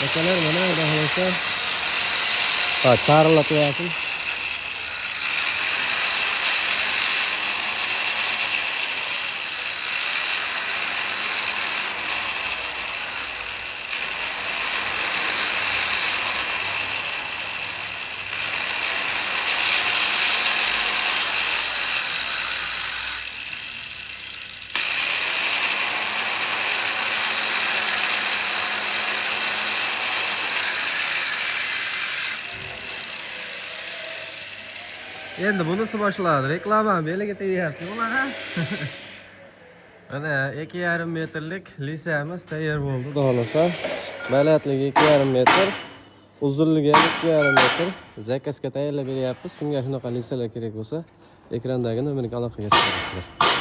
Akalar mana xohlasa tarilatyapti. Endi bunisi boshladi. Reklama beliga tegyapti. Mana. Mana 2,5 metrlik lisamiz tayyor bo'ldi. Xudo xolasa. Balandligi 2,5 metr, uzunligi 2,5 metr. Zakazga tayyorlab beryapmiz. Kimga shunaqa lisalar kerak bo'lsa, ekrandagi nomerga aloqaga chiqarsizlar.